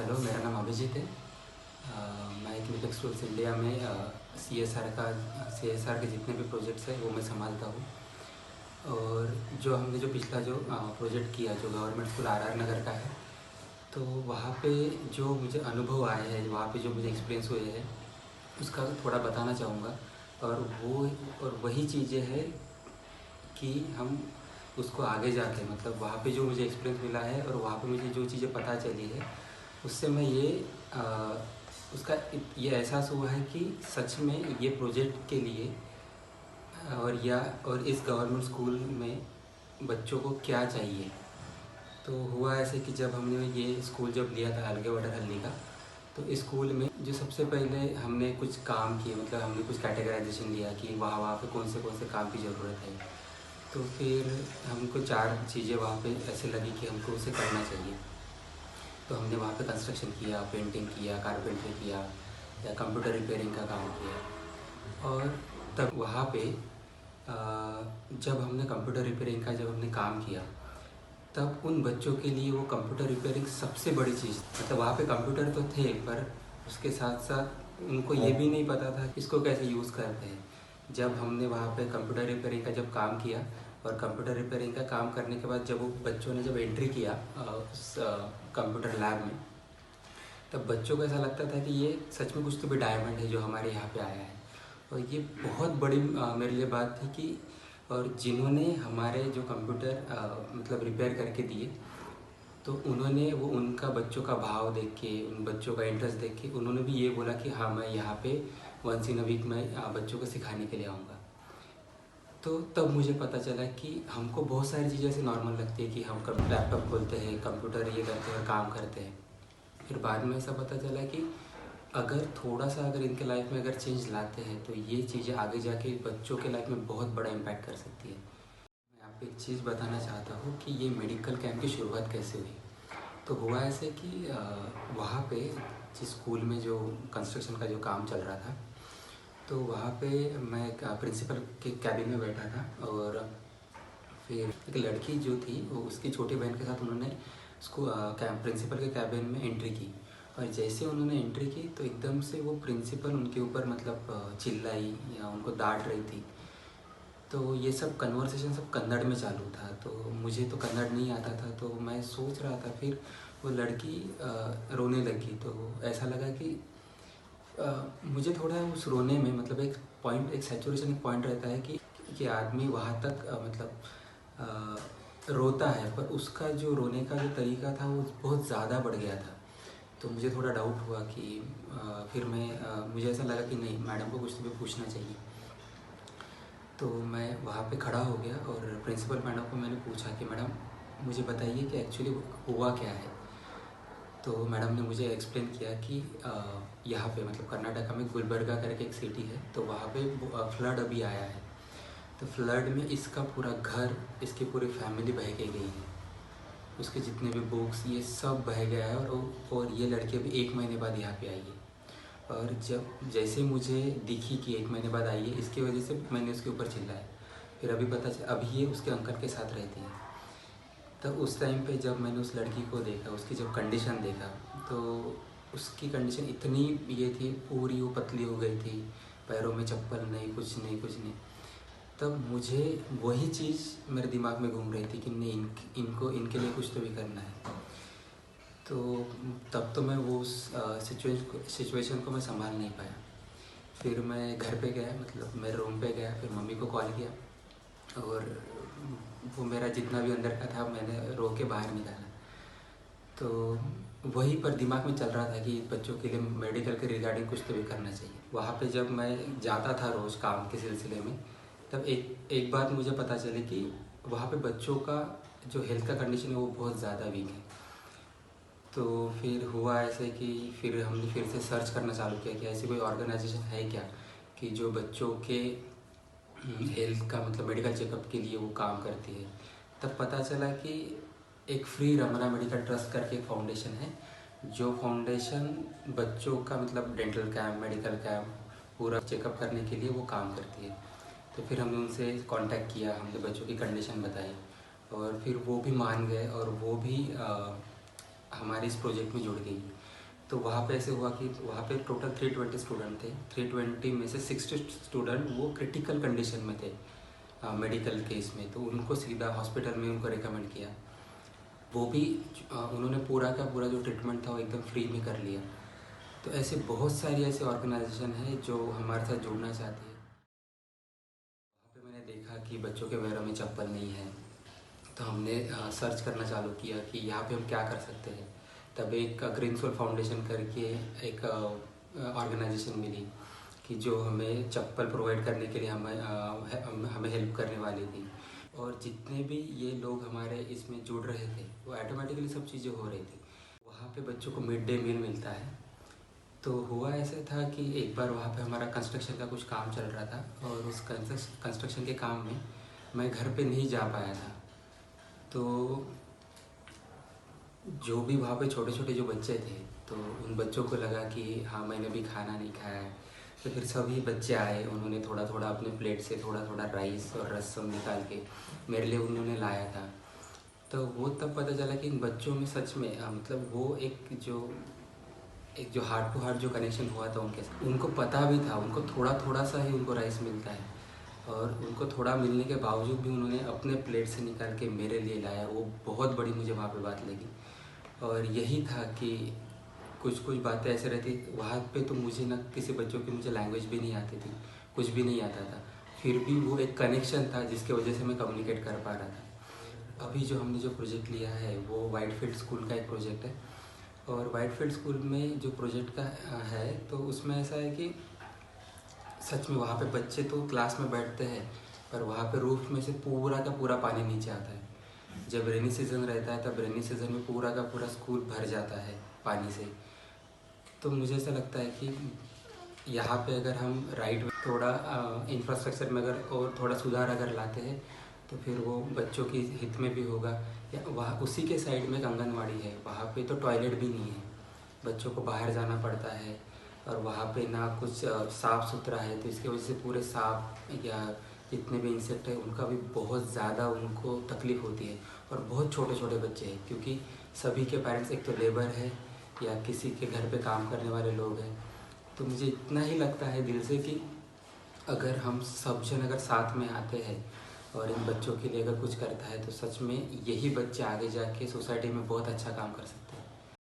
Hello, मेरा नाम अभिजीत है। मैं इकनिक टूल्स इंडिया में सीएसआर के जितने भी प्रोजेक्ट्स हैं वो मैं संभालता हूँ। और जो पिछला प्रोजेक्ट किया जो गवर्नमेंट स्कूल आरआर नगर का है, तो वहाँ पे जो मुझे अनुभव आए हैं, वहाँ पे जो मुझे एक्सपीरियंस हुए हैं उसका थोड़ा बताना चाहूँगा। और वही चीज़ें हैं कि हम उसको आगे जाके मतलब वहाँ पे जो मुझे एक्सपीरियंस मिला है और वहाँ पे मुझे जो चीज़ें पता चली है उससे मैं अ, ये एहसास हुआ है कि सच में ये प्रोजेक्ट के लिए और इस गवर्नमेंट स्कूल में बच्चों को क्या चाहिए। तो हुआ ऐसे कि जब हमने ये स्कूल जब लिया था अलगे वडरहल्ली का, तो इस स्कूल में जो सबसे पहले हमने कुछ काम किए, मतलब हमने कुछ कैटेगराइजेशन लिया कि वहाँ वहाँ पे कौन से काम की ज़रूरत है। तो फिर हमको 4 चीज़ें वहाँ पे ऐसे लगी कि हमको उसे करना चाहिए। तो हमने वहाँ पे कंस्ट्रक्शन किया, पेंटिंग किया, कारपेंटरी किया या कंप्यूटर रिपेयरिंग का काम किया। और तब वहाँ पे जब हमने कंप्यूटर रिपेयरिंग का जब हमने काम किया, तब उन बच्चों के लिए वो कंप्यूटर रिपेयरिंग सबसे बड़ी चीज़, मतलब वहाँ पे कंप्यूटर तो थे पर उसके साथ साथ उनको ये भी नहीं पता था कि इसको कैसे यूज़ करते हैं। जब हमने वहाँ पे कंप्यूटर रिपेयरिंग का जब काम किया और कंप्यूटर रिपेयरिंग का काम करने के बाद जब वो बच्चों ने जब एंट्री किया उस कंप्यूटर लैब में, तब बच्चों को ऐसा लगता था कि ये सच में कुछ तो भी डायमंड है जो हमारे यहाँ पे आया है। और ये बहुत बड़ी मेरे लिए बात थी कि और जिन्होंने हमारे जो कंप्यूटर मतलब रिपेयर करके दिए, तो उन्होंने वो उनका बच्चों का भाव देख के, उन बच्चों का इंटरेस्ट देख के उन्होंने भी ये बोला कि हाँ, मैं यहाँ पे वंस इन अ वीक मैं बच्चों को सिखाने के लिए आऊँगा। तो तब मुझे पता चला कि हमको बहुत सारी चीज़ें ऐसे नॉर्मल लगती है कि हम लैपटॉप खोलते हैं, कंप्यूटर ये करते हैं, काम करते हैं। फिर बाद में ऐसा पता चला कि अगर थोड़ा सा अगर इनके लाइफ में अगर चेंज लाते हैं तो ये चीज़ें आगे जाके बच्चों के लाइफ में बहुत बड़ा इम्पैक्ट कर सकती है। मैं आपको एक चीज़ बताना चाहता हूँ कि ये मेडिकल कैंप की शुरुआत कैसे हुई। तो हुआ ऐसे कि वहाँ पे जिस स्कूल में जो कंस्ट्रक्शन का जो काम चल रहा था, तो वहाँ पे मैं प्रिंसिपल के कैबिन में बैठा था। और फिर एक लड़की जो थी वो उसकी छोटी बहन के साथ उन्होंने प्रिंसिपल के कैबिन में एंट्री की। और जैसे उन्होंने एंट्री की तो एकदम से वो प्रिंसिपल उनके ऊपर मतलब चिल्लाई या उनको डांट रही थी। तो ये सब कन्वर्सेशन सब कन्नड़ में चालू था, तो मुझे तो कन्नड़ नहीं आता था। तो मैं सोच रहा था, फिर वो लड़की रोने लगी। तो ऐसा लगा कि मुझे थोड़ा उस रोने में मतलब एक सैचुरेशन एक पॉइंट रहता है कि आदमी वहाँ तक रोता है, पर उसका जो रोने का जो तरीका था वो बहुत ज़्यादा बढ़ गया था। तो मुझे थोड़ा डाउट हुआ कि फिर मुझे ऐसा लगा कि नहीं, मैडम को कुछ तो भी पूछना चाहिए। तो मैं वहाँ पे खड़ा हो गया और प्रिंसिपल मैडम को मैंने पूछा कि मैडम मुझे बताइए कि एक्चुअली हुआ क्या है। तो मैडम ने मुझे एक्सप्लेन किया कि यहाँ पे मतलब कर्नाटका में गुलबर्गा करके एक सिटी है, तो वहाँ पे फ्लड अभी आया है। तो फ्लड में इसका पूरा घर, इसकी पूरी फैमिली बह के गई है, उसके जितने भी बुक्स ये सब बह गया है। और ये लड़की अभी 1 महीने बाद यहाँ पे आई है। और जब जैसे मुझे दिखी कि 1 महीने बाद आई है, इसकी वजह से मैंने उसके ऊपर चिल्लाया। फिर अभी ये उसके अंकल के साथ रहती है। तब उस टाइम पे जब मैंने उस लड़की को देखा, उसकी जब कंडीशन देखा, तो उसकी कंडीशन इतनी ये थी, पूरी वो पतली हो गई थी, पैरों में चप्पल नहीं, कुछ नहीं कुछ नहीं। तब मुझे वही चीज़ मेरे दिमाग में घूम रही थी कि नहीं, इनको इनके लिए कुछ तो भी करना है। तो तब तो मैं वो उस सिचुएशन को मैं संभाल नहीं पाया। फिर मैं घर पे गया, मतलब मेरे रूम पे गया, फिर मम्मी को कॉल किया और वो मेरा जितना भी अंदर का था मैंने रो के बाहर निकाला। तो वहीं पर दिमाग में चल रहा था कि बच्चों के लिए मेडिकल के रिगार्डिंग कुछ तो भी करना चाहिए। वहाँ पे जब मैं जाता था रोज़ काम के सिलसिले में, तब एक बात मुझे पता चली कि वहाँ पे बच्चों का जो हेल्थ का कंडीशन है वो बहुत ज़्यादा वीक है। तो फिर हुआ ऐसे कि फिर हमने फिर से सर्च करना चालू किया कि ऐसी कोई ऑर्गेनाइजेशन है क्या कि जो बच्चों के हेल्थ का मतलब मेडिकल चेकअप के लिए वो काम करती है। तब पता चला कि एक फ्री रमना मेडिकल ट्रस्ट करके एक फाउंडेशन है, जो फाउंडेशन बच्चों का मतलब डेंटल कैंप, मेडिकल कैंप, पूरा चेकअप करने के लिए वो काम करती है। तो फिर हमने उनसे कांटेक्ट किया, हमने बच्चों की कंडीशन बताई और फिर वो भी मान गए और वो भी हमारे इस प्रोजेक्ट में जुड़ गई। तो वहाँ पे ऐसे हुआ कि वहाँ पे टोटल 320 स्टूडेंट थे। 320 में से 60 स्टूडेंट वो क्रिटिकल कंडीशन में थे मेडिकल केस में, तो उनको सीधा हॉस्पिटल में उनको रिकमेंड किया। वो भी उन्होंने पूरा का पूरा जो ट्रीटमेंट था वो एकदम फ्री में कर लिया। तो ऐसे बहुत सारी ऐसे ऑर्गेनाइजेशन है जो हमारे साथ जुड़ना चाहती है। वहाँ पे मैंने देखा कि बच्चों के पैरों में चप्पल नहीं है, तो हमने सर्च करना चालू किया कि यहाँ पे हम क्या कर सकते हैं। तब एक ग्रीन सोल फाउंडेशन करके एक ऑर्गेनाइजेशन मिली कि जो हमें चप्पल प्रोवाइड करने के लिए हमें हेल्प करने वाली थी। और जितने भी ये लोग हमारे इसमें जुड़ रहे थे वो ऑटोमेटिकली सब चीज़ें हो रही थी। वहाँ पे बच्चों को मिड डे मील मिलता है। तो हुआ ऐसा था कि एक बार वहाँ पे हमारा कंस्ट्रक्शन का कुछ काम चल रहा था और उस कंस्ट्रक्शन के काम में मैं घर पे नहीं जा पाया था। तो जो भी वहाँ पे छोटे छोटे जो बच्चे थे, तो उन बच्चों को लगा कि हाँ मैंने भी खाना नहीं खाया है। तो फिर सभी बच्चे आए, उन्होंने थोड़ा थोड़ा अपने प्लेट से थोड़ा थोड़ा राइस और रसम निकाल के मेरे लिए उन्होंने लाया था। तो वो तब पता चला कि इन बच्चों में सच में मतलब वो एक जो हार्ट टू हार्ट जो कनेक्शन हुआ था उनके साथ। उनको पता भी था, उनको थोड़ा थोड़ा सा ही उनको राइस मिलता है और उनको थोड़ा मिलने के बावजूद भी उन्होंने अपने प्लेट से निकाल के मेरे लिए लाया। वो बहुत बड़ी मुझे वहाँ पे बात लगी। और यही था कि कुछ कुछ बातें ऐसे रहती वहाँ पे, तो मुझे ना किसी बच्चों की मुझे लैंग्वेज भी नहीं आती थी, कुछ भी नहीं आता था, फिर भी वो एक कनेक्शन था जिसके वजह से मैं कम्युनिकेट कर पा रहा था। अभी जो हमने जो प्रोजेक्ट लिया है वो वाइटफील्ड स्कूल का एक प्रोजेक्ट है। और वाइटफील्ड स्कूल में जो प्रोजेक्ट का है, तो उसमें ऐसा है कि सच में वहाँ पे बच्चे तो क्लास में बैठते हैं, पर वहाँ पे रूफ में से पूरा का पूरा पानी नीचे आता है। जब रेनी सीज़न रहता है तब रेनी सीज़न में पूरा का पूरा स्कूल भर जाता है पानी से। तो मुझे ऐसा लगता है कि यहाँ पे अगर हम थोड़ा इंफ्रास्ट्रक्चर में अगर और थोड़ा सुधार अगर लाते हैं तो फिर वो बच्चों की हित में भी होगा। या वहाँ उसी के साइड में एक आंगनवाड़ी है, वहाँ पे तो टॉयलेट भी नहीं है, बच्चों को बाहर जाना पड़ता है। और वहाँ पे ना कुछ साफ़ सुथरा है, तो इसकी वजह से पूरे सांप या जितने भी इंसेक्ट है उनका भी बहुत ज़्यादा उनको तकलीफ़ होती है। और बहुत छोटे छोटे बच्चे हैं, क्योंकि सभी के पेरेंट्स एक तो लेबर है या किसी के घर पे काम करने वाले लोग हैं। तो मुझे इतना ही लगता है दिल से कि अगर हम सब जन अगर साथ में आते हैं और इन बच्चों के लिए अगर कुछ करता है, तो सच में यही बच्चे आगे जाके सोसाइटी में बहुत अच्छा काम कर सकते हैं।